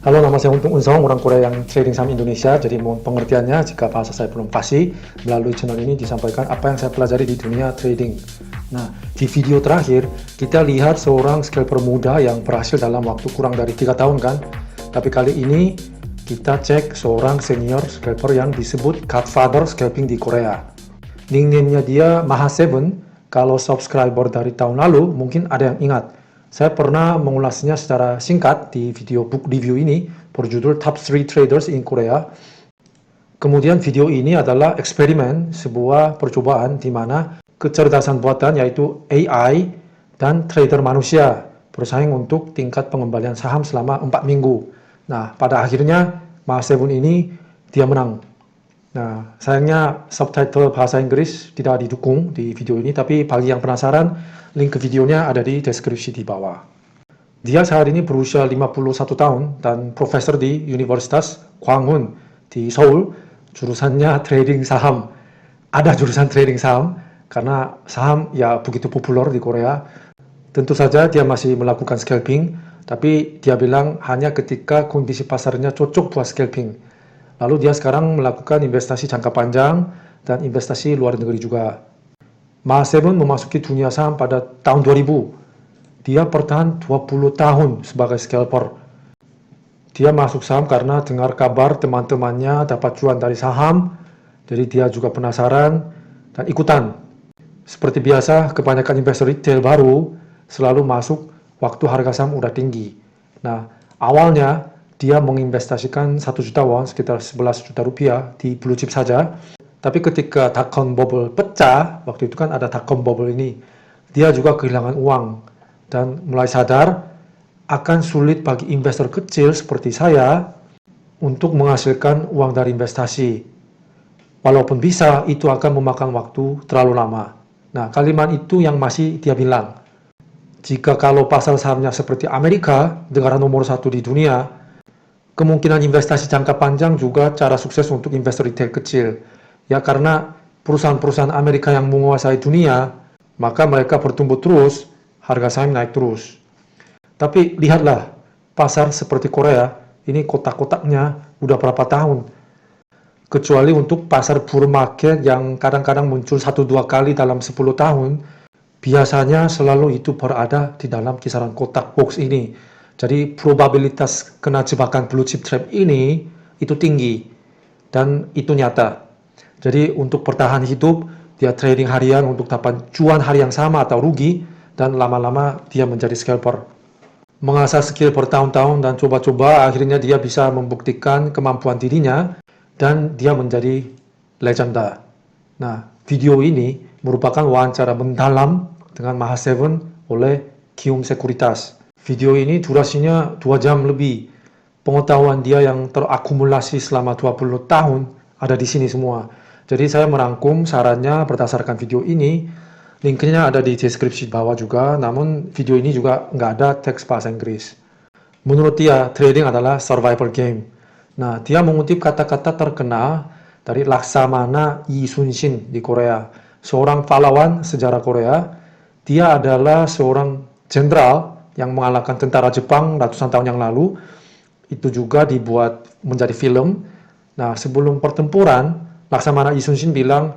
Halo, nama saya Untung Unsong, orang Korea yang trading saham Indonesia. Jadi mohon pengertiannya jika bahasa saya belum fasih. Melalui channel ini disampaikan apa yang saya pelajari di dunia trading. Nah, di video terakhir kita lihat seorang scalper muda yang berhasil dalam waktu kurang dari 3 tahun kan. Tapi kali ini kita cek seorang senior scalper yang disebut Godfather Scalping di Korea. Nickname-nya dia Maha7. Kalau subscriber dari tahun lalu mungkin ada yang ingat. Saya pernah mengulasnya secara singkat di video book review ini berjudul Top 3 Traders in Korea. Kemudian video ini adalah eksperimen, sebuah percobaan di mana kecerdasan buatan yaitu AI dan trader manusia bersaing untuk tingkat pengembalian saham selama 4 minggu. Nah, pada akhirnya Maha7 ini dia menang. Nah, sayangnya subtitle bahasa Inggris tidak didukung di video ini, tapi bagi yang penasaran, link ke videonya ada di deskripsi di bawah. Dia saat ini berusia 51 tahun dan profesor di Universitas Kwangwon di Seoul, jurusannya trading saham. Ada jurusan trading saham, karena saham ya begitu populer di Korea. Tentu saja dia masih melakukan scalping, tapi dia bilang hanya ketika kondisi pasarnya cocok buat scalping. Lalu dia sekarang melakukan investasi jangka panjang dan investasi luar negeri juga. Maha7 memasuki dunia saham pada tahun 2000. Dia bertahan 20 tahun sebagai scalper. Dia masuk saham karena dengar kabar teman-temannya dapat cuan dari saham, jadi dia juga penasaran dan ikutan. Seperti biasa, kebanyakan investor retail baru selalu masuk waktu harga saham udah tinggi. Nah, awalnya dia menginvestasikan 1 juta won, sekitar 11 juta rupiah di blue chip saja. Tapi ketika dot-com bubble pecah, waktu itu kan ada dot-com bubble ini, dia juga kehilangan uang dan mulai sadar akan sulit bagi investor kecil seperti saya untuk menghasilkan uang dari investasi. Walaupun bisa, itu akan memakan waktu terlalu lama. Nah, kalimat itu yang masih dia bilang. Jika kalau pasar sahamnya seperti Amerika, negara nomor 1 di dunia, kemungkinan investasi jangka panjang juga cara sukses untuk investor retail kecil. Ya, karena perusahaan-perusahaan Amerika yang menguasai dunia, maka mereka bertumbuh terus, harga saham naik terus. Tapi lihatlah, pasar seperti Korea, ini kotak-kotaknya udah berapa tahun. Kecuali untuk pasar bull market yang kadang-kadang muncul 1-2 kali dalam 10 tahun, biasanya selalu itu berada di dalam kisaran kotak box ini. Jadi probabilitas kena jebakan blue chip trap ini itu tinggi dan itu nyata. Jadi untuk bertahan hidup, dia trading harian untuk dapat cuan hari yang sama atau rugi, dan lama-lama dia menjadi scalper. Mengasah skill bertahun-tahun dan coba-coba, akhirnya dia bisa membuktikan kemampuan dirinya dan dia menjadi legenda. Nah, video ini merupakan wawancara mendalam dengan Maha7 oleh Kium Sekuritas. Video ini durasinya 2 jam lebih. Pengetahuan dia yang terakumulasi selama 20 tahun ada di sini semua. Jadi saya merangkum sarannya berdasarkan video ini. Linknya ada di deskripsi bawah juga, namun video ini juga nggak ada teks bahasa Inggris. Menurut dia, trading adalah survival game. Nah, dia mengutip kata-kata terkenal dari Laksamana Yi Sun-shin di Korea, seorang pahlawan sejarah Korea. Dia adalah seorang jenderal yang mengalahkan tentara Jepang ratusan tahun yang lalu. Itu juga dibuat menjadi film. Nah, sebelum pertempuran, Laksamana Yi Sun-shin bilang,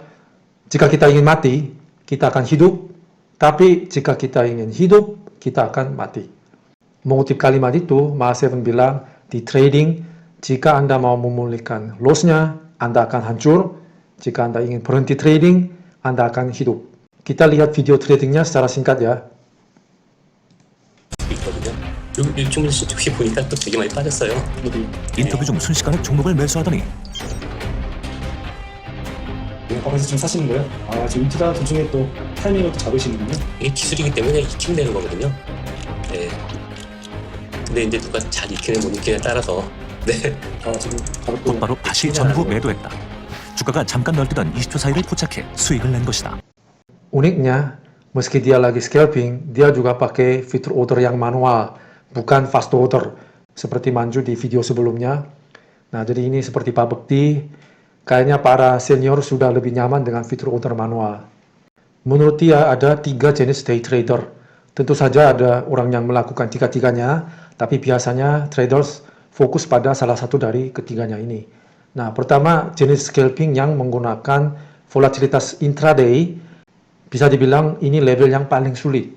jika kita ingin mati, kita akan hidup, tapi jika kita ingin hidup, kita akan mati. Mengutip kalimat itu, Maha7 bilang, di trading, jika Anda mau memulihkan loss-nya, Anda akan hancur. Jika Anda ingin berhenti trading, Anda akan hidup. Kita lihat video tradingnya secara singkat ya. 요즘 혹시 보니까 또 되게 많이 빠졌어요. 인터뷰 중 순식간에 종목을 매수하더니 거기서 지금 사시는 거예요? 아, 지금 투자 도중에 또 타이밍을 또 잡으시는군요. 이게 기술이기 때문에 익히면 되는 거거든요. 네. 근데 이제 누가 잘 익히는 못 익히냐에 따라서 네. 아, 지금 바로 또 곧바로 다시 전부 매도했다. 주가가 잠깐 널뛰던 20초 사이를 포착해 수익을 낸 것이다. Uniknya, meski dia lagi scalping, dia juga pakai fitur order yang manual, bukan fast order, seperti Manju di video sebelumnya. Nah, jadi ini seperti Pak Bekti, kayaknya para senior sudah lebih nyaman dengan fitur order manual. Menurut dia ada 3 jenis day trader. Tentu saja ada orang yang melakukan tiga-tiganya, tapi biasanya traders fokus pada salah satu dari ketiganya ini. Nah, pertama jenis scalping yang menggunakan volatilitas intraday, bisa dibilang ini level yang paling sulit.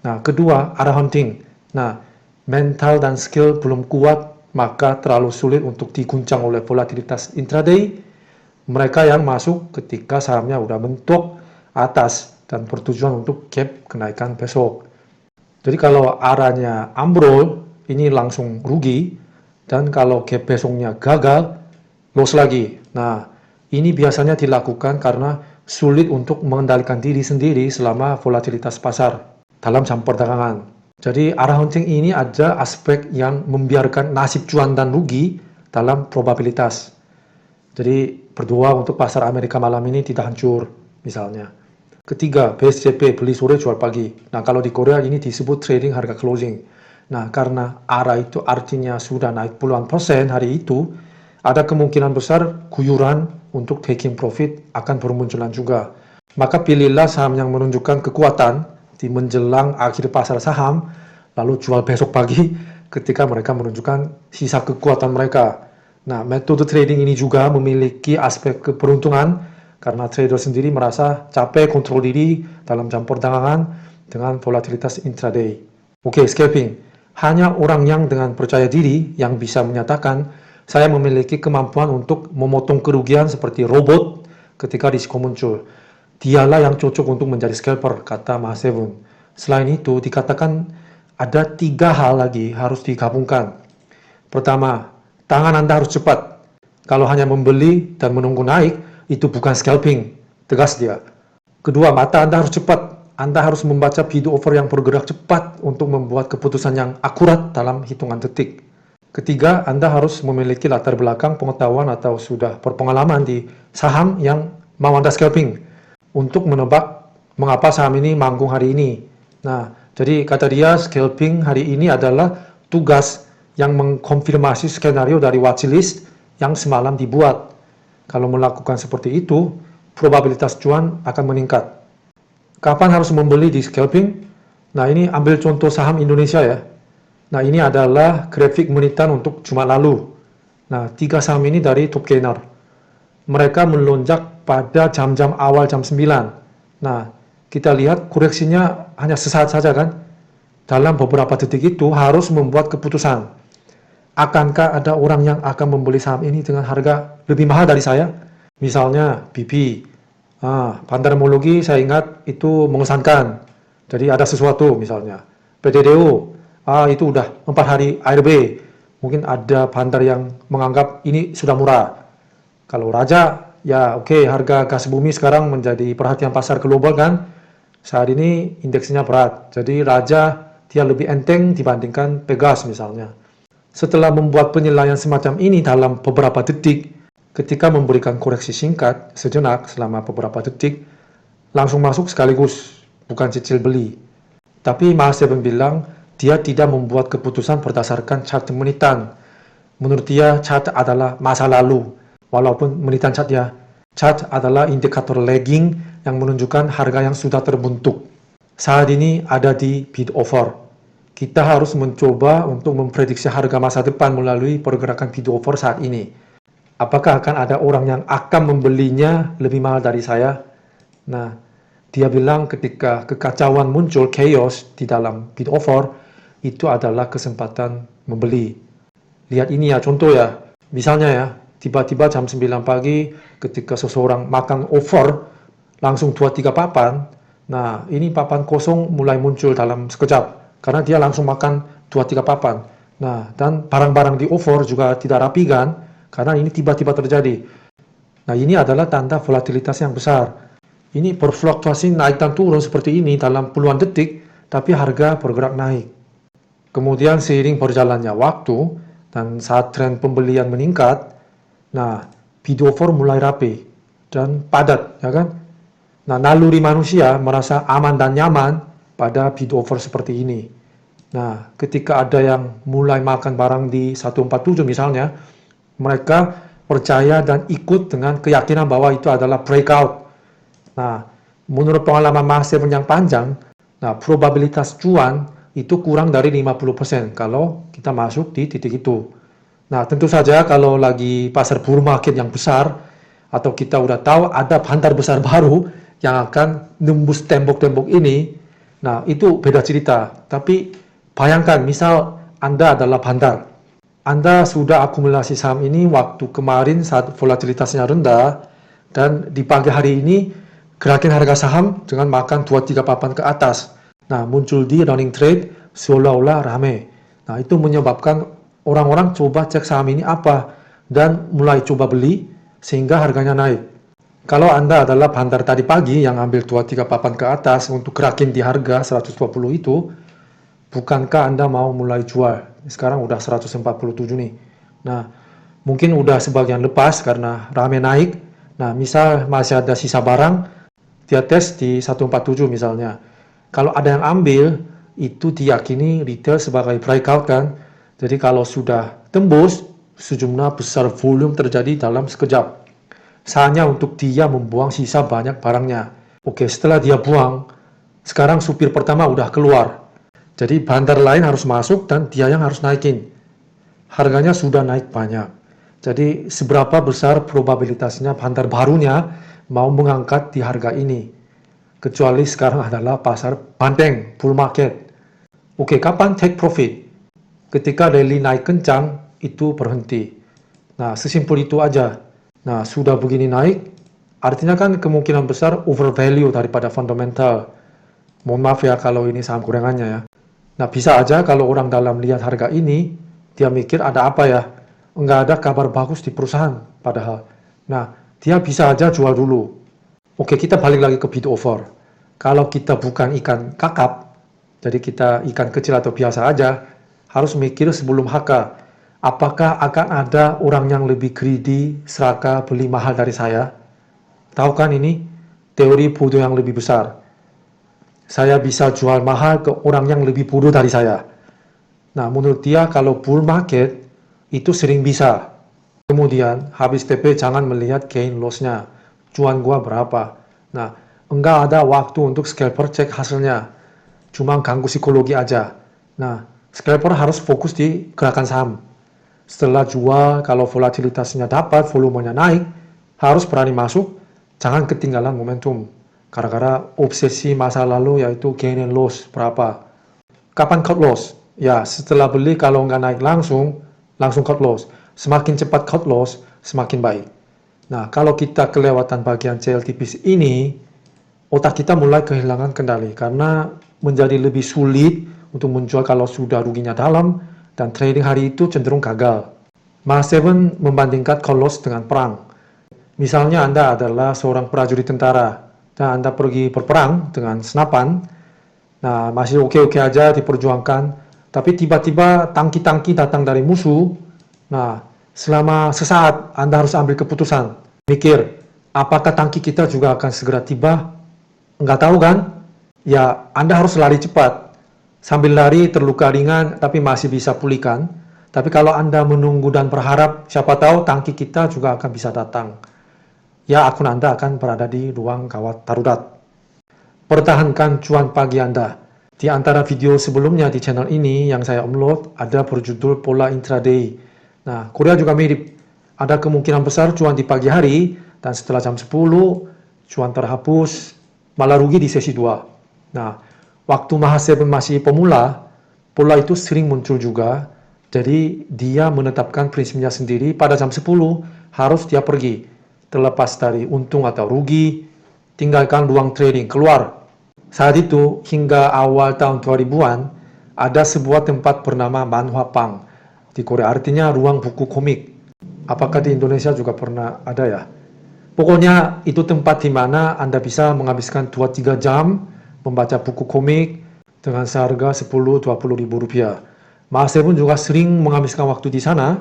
Nah, kedua ARA hunting. Nah, mental dan skill belum kuat, maka terlalu sulit untuk diguncang oleh volatilitas intraday. Mereka yang masuk ketika sahamnya udah mentok atas dan bertujuan untuk gap kenaikan besok. Jadi kalau ARA-nya ambrol, ini langsung rugi. Dan kalau gap besoknya gagal, loss lagi. Nah, ini biasanya dilakukan karena sulit untuk mengendalikan diri sendiri selama volatilitas pasar dalam jam perdagangan. Jadi ARA hunting ini ada aspek yang membiarkan nasib cuan dan rugi dalam probabilitas. Jadi berdoa untuk pasar Amerika malam ini tidak hancur, misalnya. Ketiga, BSJP, beli sore jual pagi. Nah, kalau di Korea ini disebut trading harga closing. Nah, karena ARA itu artinya sudah naik puluhan persen hari itu, ada kemungkinan besar guyuran untuk taking profit akan bermunculan juga. Maka pilihlah saham yang menunjukkan kekuatan di menjelang akhir pasar saham, lalu jual besok pagi ketika mereka menunjukkan sisa kekuatan mereka. Nah, metode trading ini juga memiliki aspek keberuntungan karena trader sendiri merasa capek kontrol diri dalam jam perdagangan dengan volatilitas intraday. Oke, scalping. Hanya orang yang dengan percaya diri yang bisa menyatakan saya memiliki kemampuan untuk memotong kerugian seperti robot ketika risiko muncul. Dialah yang cocok untuk menjadi scalper, kata Mas Seven. Selain itu, dikatakan ada 3 hal lagi harus digabungkan. Pertama, tangan Anda harus cepat. Kalau hanya membeli dan menunggu naik, itu bukan scalping, tegas dia. Kedua, mata Anda harus cepat. Anda harus membaca bid offer yang bergerak cepat untuk membuat keputusan yang akurat dalam hitungan detik. Ketiga, Anda harus memiliki latar belakang pengetahuan atau sudah berpengalaman di saham yang mau Anda scalping untuk menebak mengapa saham ini manggung hari ini. Nah, jadi kata dia scalping hari ini adalah tugas yang mengkonfirmasi skenario dari watchlist yang semalam dibuat. Kalau melakukan seperti itu, probabilitas cuan akan meningkat. Kapan harus membeli di scalping? Nah, ini ambil contoh saham Indonesia ya. Nah, ini adalah grafik menitan untuk Jumat lalu. Nah, 3 saham ini dari top gainer. Mereka melonjak pada jam-jam awal jam 9. Nah, kita lihat koreksinya hanya sesaat saja kan? Dalam beberapa detik itu harus membuat keputusan. Akankah ada orang yang akan membeli saham ini dengan harga lebih mahal dari saya? Misalnya BP. Bandarmologi saya ingat itu mengesankan. Jadi ada sesuatu misalnya. PTDO, itu udah 4 hari ARB. Mungkin ada bandar yang menganggap ini sudah murah. Kalau Raja, ya oke, harga gas bumi sekarang menjadi perhatian pasar global kan. Saat ini indeksnya berat. Jadi Raja dia lebih enteng dibandingkan Pegas misalnya. Setelah membuat penilaian semacam ini dalam beberapa detik, ketika memberikan koreksi singkat sejenak selama beberapa detik, langsung masuk sekaligus, bukan cicil beli. Tapi Mas Eben bilang, dia tidak membuat keputusan berdasarkan chart menitan. Menurut dia, chart adalah masa lalu. Walaupun menitan chart ya, chart adalah indikator lagging yang menunjukkan harga yang sudah terbentuk. Saat ini ada di bid offer. Kita harus mencoba untuk memprediksi harga masa depan melalui pergerakan bid offer saat ini. Apakah akan ada orang yang akan membelinya lebih mahal dari saya? Nah, dia bilang ketika kekacauan muncul, chaos di dalam bid offer, itu adalah kesempatan membeli. Lihat ini ya, contoh ya. Misalnya ya, tiba-tiba jam 9 pagi ketika seseorang makan offer, langsung 2-3 papan. Nah, ini papan kosong mulai muncul dalam sekejap. Karena dia langsung makan 2-3 papan. Nah, dan barang-barang di offer juga tidak rapi kan? Karena ini tiba-tiba terjadi. Nah, ini adalah tanda volatilitas yang besar. Ini berfluktuasi naik dan turun seperti ini dalam puluhan detik, tapi harga bergerak naik. Kemudian seiring berjalannya waktu, dan saat tren pembelian meningkat, nah, bid offer mulai rapi dan padat, ya kan? Nah, naluri manusia merasa aman dan nyaman pada bid offer seperti ini. Nah, ketika ada yang mulai makan barang di 147 misalnya, mereka percaya dan ikut dengan keyakinan bahwa itu adalah breakout. Nah, menurut pengalaman Mas Seven yang panjang, nah, probabilitas cuan itu kurang dari 50% kalau kita masuk di titik itu. Nah, tentu saja kalau lagi pasar bull market yang besar, atau kita udah tahu ada bandar besar baru yang akan nembus tembok-tembok ini, nah itu beda cerita. Tapi bayangkan, misal Anda adalah bandar. Anda sudah akumulasi saham ini waktu kemarin saat volatilitasnya rendah, dan di pagi hari ini gerakin harga saham dengan makan 2-3 papan ke atas. Nah, muncul di running trade seolah-olah rame. Nah, itu menyebabkan orang-orang coba cek saham ini apa dan mulai coba beli sehingga harganya naik. Kalau Anda adalah bandar tadi pagi yang ambil 2-3 papan ke atas untuk gerakin di harga 120 itu, bukankah Anda mau mulai jual? Sekarang udah 147 nih. Nah, mungkin udah sebagian lepas karena rame naik. Nah, misal masih ada sisa barang, dia tes di 147 misalnya. Kalau ada yang ambil, itu diyakini retail sebagai breakout kan. Jadi kalau sudah tembus, sejumlah besar volume terjadi dalam sekejap. Saatnya untuk dia membuang sisa banyak barangnya. Oke, setelah dia buang, sekarang supir pertama udah keluar. Jadi bandar lain harus masuk dan dia yang harus naikin. Harganya sudah naik banyak. Jadi seberapa besar probabilitasnya bandar barunya mau mengangkat di harga ini? Kecuali sekarang adalah pasar banteng, bull market. Oke, kapan take profit? Ketika rally naik kencang, itu berhenti. Nah, sesimpel itu aja. Nah, sudah begini naik, artinya kan kemungkinan besar overvalue daripada fundamental. Mohon maaf ya kalau ini saham gorengannya ya. Nah, bisa aja kalau orang dalam lihat harga ini, dia mikir ada apa ya? Enggak ada kabar bagus di perusahaan, padahal. Nah, dia bisa aja jual dulu. Oke, kita balik lagi ke bid over. Kalau kita bukan ikan kakap, jadi kita ikan kecil atau biasa aja, harus mikir sebelum HK. Apakah akan ada orang yang lebih greedy, serakah beli mahal dari saya? Tahu kan ini? Teori bodoh yang lebih besar. Saya bisa jual mahal ke orang yang lebih bodoh dari saya. Nah, menurut dia kalau bull market, itu sering bisa. Kemudian, habis TP jangan melihat gain loss-nya. Cuan gua berapa. Nah, enggak ada waktu untuk scalper cek hasilnya. Cuma ganggu psikologi aja. Nah, scalper harus fokus di gerakan saham. Setelah jual, kalau volatilitasnya dapat, volumenya naik, harus berani masuk, jangan ketinggalan momentum. Gara-gara obsesi masa lalu yaitu gain and loss berapa. Kapan cut loss? Ya, setelah beli kalau nggak naik langsung cut loss. Semakin cepat cut loss, semakin baik. Nah, kalau kita kelewatan bagian CL tipis ini, otak kita mulai kehilangan kendali karena menjadi lebih sulit untuk menjual kalau sudah ruginya dalam dan trading hari itu cenderung gagal. Mas Seven membandingkan cut loss dengan perang. Misalnya Anda adalah seorang prajurit tentara dan Anda pergi berperang dengan senapan. Nah, masih oke-oke aja diperjuangkan, tapi tiba-tiba tangki-tangki datang dari musuh. Nah, selama sesaat Anda harus ambil keputusan. Mikir, apakah tangki kita juga akan segera tiba? Nggak tahu kan? Ya, Anda harus lari cepat. Sambil lari terluka ringan tapi masih bisa pulihkan. Tapi kalau Anda menunggu dan berharap, siapa tahu tangki kita juga akan bisa datang. Ya, akun Anda akan berada di ruang gawat darurat. Pertahankan cuan pagi Anda. Di antara video sebelumnya di channel ini yang saya upload, ada berjudul Pola Intraday. Nah, Korea juga mirip. Ada kemungkinan besar cuan di pagi hari, dan setelah jam 10, cuan terhapus, malah rugi di sesi 2. Nah, waktu Mas Seven masih pemula, pola itu sering muncul juga. Jadi, dia menetapkan prinsipnya sendiri pada jam 10, harus dia pergi. Terlepas dari untung atau rugi, tinggalkan ruang trading, keluar. Saat itu, hingga awal tahun 2000-an, ada sebuah tempat bernama Manhwapang. Di Korea artinya ruang buku komik. Apakah di Indonesia juga pernah ada ya? Pokoknya itu tempat di mana Anda bisa menghabiskan 2-3 jam membaca buku komik dengan seharga 10-20 ribu rupiah. Mas Seven juga sering menghabiskan waktu di sana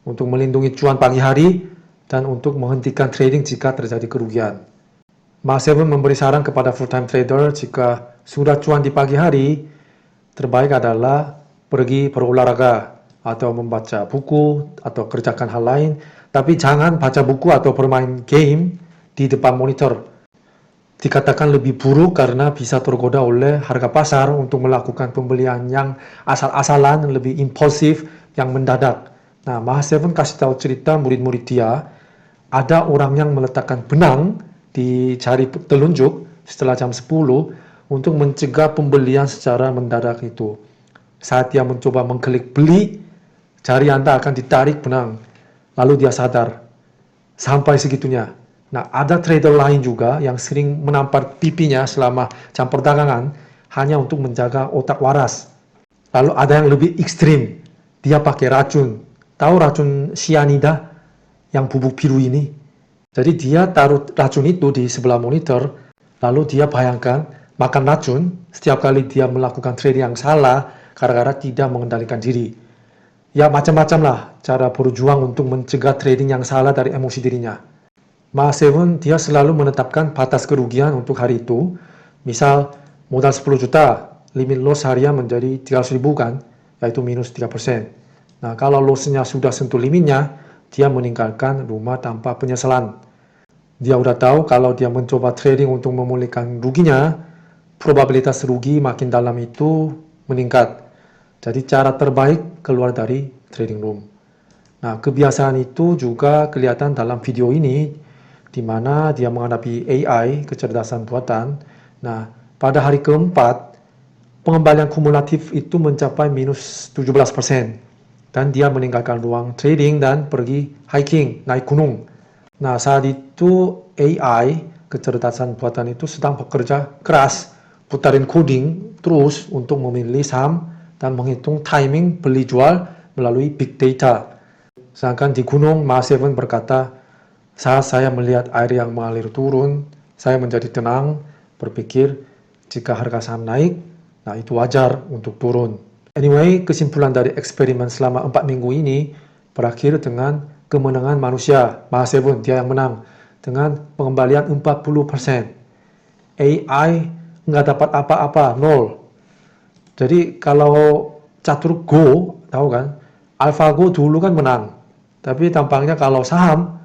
untuk melindungi cuan pagi hari dan untuk menghentikan trading jika terjadi kerugian. Mas Seven memberi saran kepada full-time trader jika sudah cuan di pagi hari, terbaik adalah pergi berolahraga atau membaca buku atau kerjakan hal lain, tapi jangan baca buku atau bermain game di depan monitor. Dikatakan lebih buruk karena bisa tergoda oleh harga pasar untuk melakukan pembelian yang asal-asalan, lebih impulsif, yang mendadak. Nah, Mahaseven kasih tahu cerita murid-murid dia, ada orang yang meletakkan benang di jari telunjuk setelah jam 10 untuk mencegah pembelian secara mendadak itu. Saat dia mencoba mengklik beli, jari Anda akan ditarik benang. Lalu dia sadar. Sampai segitunya. Nah, ada trader lain juga yang sering menampar pipinya selama jam perdagangan hanya untuk menjaga otak waras. Lalu ada yang lebih ekstrim. Dia pakai racun. Tahu racun cyanida yang bubuk biru ini? Jadi dia taruh racun itu di sebelah monitor, lalu dia bayangkan makan racun setiap kali dia melakukan trading yang salah gara-gara tidak mengendalikan diri. Ya macam-macam lah cara berjuang untuk mencegah trading yang salah dari emosi dirinya. Mahaseven dia selalu menetapkan batas kerugian untuk hari itu. Misal modal 10 juta, limit loss harian menjadi 300 ribu kan, yaitu minus 3%. Nah kalau lossnya sudah sentuh limitnya, dia meninggalkan rumah tanpa penyesalan. Dia udah tahu kalau dia mencoba trading untuk memulihkan ruginya, probabilitas rugi makin dalam itu meningkat. Jadi cara terbaik keluar dari trading room. Nah, kebiasaan itu juga kelihatan dalam video ini, di mana dia menghadapi AI, kecerdasan buatan. Nah, pada hari keempat, pengembalian kumulatif itu mencapai minus 17%. Dan dia meninggalkan ruang trading dan pergi hiking, naik gunung. Nah, saat itu AI, kecerdasan buatan itu sedang bekerja keras, putarin coding terus untuk memilih saham dan menghitung timing beli jual melalui big data. Sedangkan di gunung, Mahaseven berkata, saat saya melihat air yang mengalir turun, saya menjadi tenang, berpikir jika harga saham naik, nah itu wajar untuk turun. Anyway, kesimpulan dari eksperimen selama 4 minggu ini berakhir dengan kemenangan manusia. Mahaseven, dia yang menang, dengan pengembalian 40%. AI nggak dapat apa-apa, nol. Jadi kalau catur Go, tahu kan, AlphaGo dulu kan menang. Tapi tampaknya kalau saham,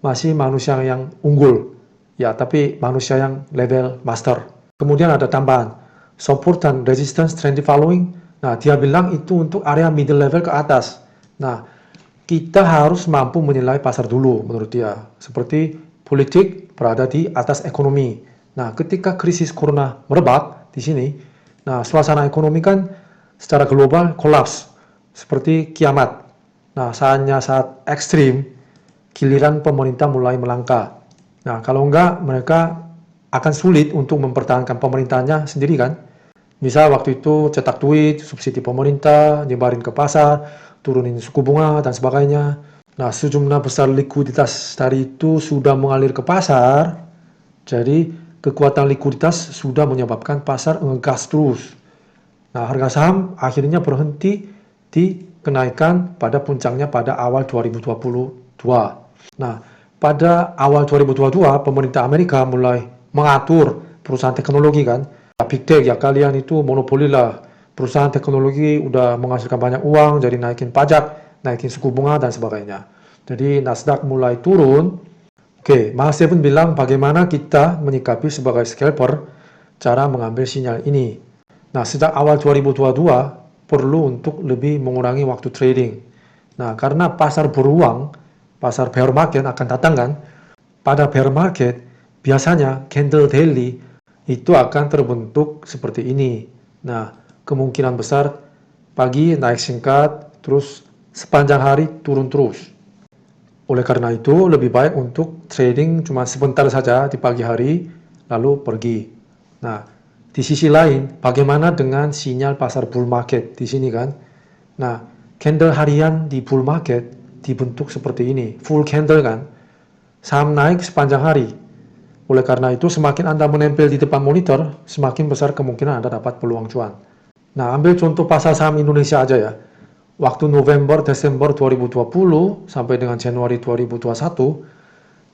masih manusia yang unggul. Ya, tapi manusia yang level master. Kemudian ada tambahan, support dan resistance trendy following. Nah, dia bilang itu untuk area middle level ke atas. Nah, kita harus mampu menilai pasar dulu menurut dia. Seperti politik berada di atas ekonomi. Nah, ketika krisis corona merebak di sini, nah, suasana ekonomi kan secara global kolaps, seperti kiamat. Nah, saat ekstrim, giliran pemerintah mulai melangkah. Nah, kalau enggak, mereka akan sulit untuk mempertahankan pemerintahnya sendiri kan. Misal waktu itu cetak duit, subsidi pemerintah, nyebarin ke pasar, turunin suku bunga, dan sebagainya. Nah, sejumlah besar likuiditas dari itu sudah mengalir ke pasar, jadi kekuatan likuiditas sudah menyebabkan pasar ngegas terus. Nah, harga saham akhirnya berhenti di kenaikan pada puncaknya pada awal 2022. Nah, pada awal 2022, pemerintah Amerika mulai mengatur perusahaan teknologi kan. Big Tech ya kalian itu monopoli lah. Perusahaan teknologi udah menghasilkan banyak uang, jadi naikin pajak, naikin suku bunga, dan sebagainya. Jadi Nasdaq mulai turun. Oke, Mahaseven bilang bagaimana kita menyikapi sebagai scalper cara mengambil sinyal ini. Nah, sejak awal 2022 perlu untuk lebih mengurangi waktu trading. Nah, karena pasar beruang, pasar bear market akan datang kan. Pada bear market, biasanya candle daily itu akan terbentuk seperti ini. Nah, kemungkinan besar pagi naik singkat, terus sepanjang hari turun terus. Oleh karena itu, lebih baik untuk trading cuma sebentar saja di pagi hari, lalu pergi. Nah, di sisi lain, bagaimana dengan sinyal pasar bull market di sini kan? Nah, candle harian di bull market dibentuk seperti ini, full candle kan? Saham naik sepanjang hari. Oleh karena itu, semakin Anda menempel di depan monitor, semakin besar kemungkinan Anda dapat peluang cuan. Nah, ambil contoh pasar saham Indonesia aja ya. Waktu November, Desember 2020 sampai dengan Januari 2021,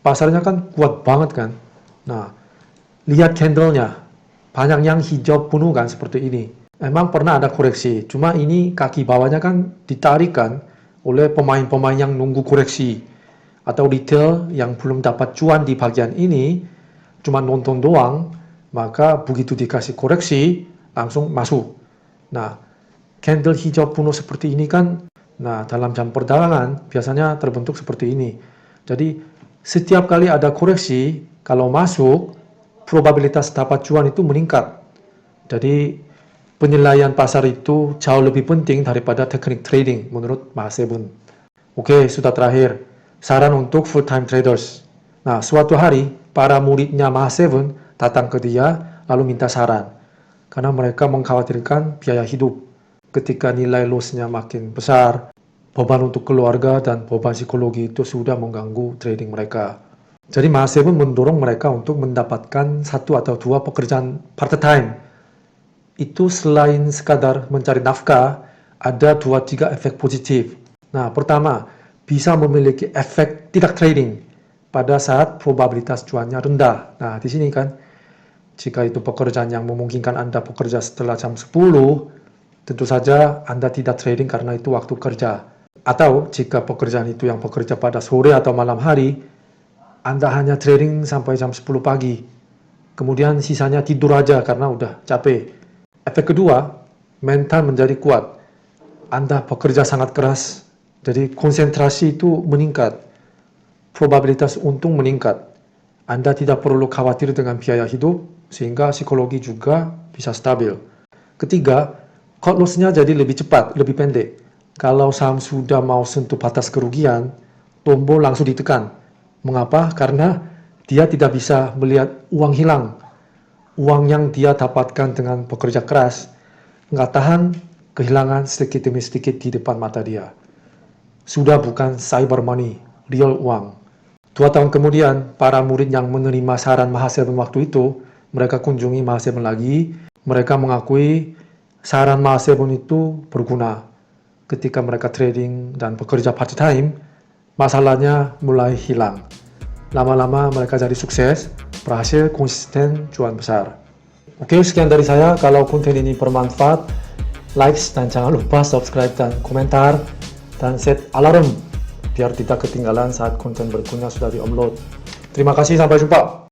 pasarnya kan kuat banget kan. Nah, lihat candlenya, banyak yang hijau penuh kan seperti ini. Emang pernah ada koreksi, cuma ini kaki bawahnya kan ditarikan oleh pemain-pemain yang nunggu koreksi. Atau retail yang belum dapat cuan di bagian ini, cuma nonton doang, maka begitu dikasih koreksi, langsung masuk. Nah, candle hijau penuh seperti ini kan Nah, dalam jam perdagangan biasanya terbentuk seperti ini. Jadi, setiap kali ada koreksi, kalau masuk, probabilitas dapat cuan itu meningkat. Jadi, penilaian pasar itu jauh lebih penting daripada teknik trading menurut Mas Sebun. Oke, sudah terakhir. Saran untuk full-time traders. Nah, suatu hari, para muridnya Mas Sebun datang ke dia, lalu minta saran. Karena mereka mengkhawatirkan biaya hidup. Ketika nilai loss-nya makin besar, beban untuk keluarga dan beban psikologi itu sudah mengganggu trading mereka. Jadi Mas Sebun mendorong mereka untuk mendapatkan 1 atau 2 pekerjaan part-time. Itu selain sekadar mencari nafkah, ada 2-3 efek positif. Nah, pertama, bisa memiliki efek tidak trading pada saat probabilitas cuannya rendah. Nah, di sini kan, jika itu pekerjaan yang memungkinkan Anda bekerja setelah jam 10, tentu saja Anda tidak trading karena itu waktu kerja. Atau jika pekerjaan itu yang bekerja pada sore atau malam hari, Anda hanya trading sampai jam 10 pagi. Kemudian sisanya tidur aja karena udah capek. Efek kedua, mental menjadi kuat. Anda bekerja sangat keras, jadi konsentrasi itu meningkat. Probabilitas untung meningkat. Anda tidak perlu khawatir dengan biaya hidup, sehingga psikologi juga bisa stabil. Ketiga, cut loss-nya jadi lebih cepat, lebih pendek. Kalau saham sudah mau sentuh batas kerugian, tombol langsung ditekan. Mengapa? Karena dia tidak bisa melihat uang hilang. Uang yang dia dapatkan dengan bekerja keras, nggak tahan kehilangan sedikit demi sedikit di depan mata dia. Sudah bukan cyber money, real uang. 2 tahun kemudian, para murid yang menerima saran Mas Sebun waktu itu, mereka kunjungi Mas Sebun lagi. Mereka mengakui saran Mas Sebun itu berguna. Ketika mereka trading dan bekerja part-time, masalahnya mulai hilang. Lama-lama mereka jadi sukses, berhasil konsisten cuan besar. Oke, sekian dari saya. Kalau konten ini bermanfaat, like dan jangan lupa subscribe dan komentar. Dan set alarm biar tidak ketinggalan saat konten berikutnya sudah di-upload. Terima kasih, sampai jumpa.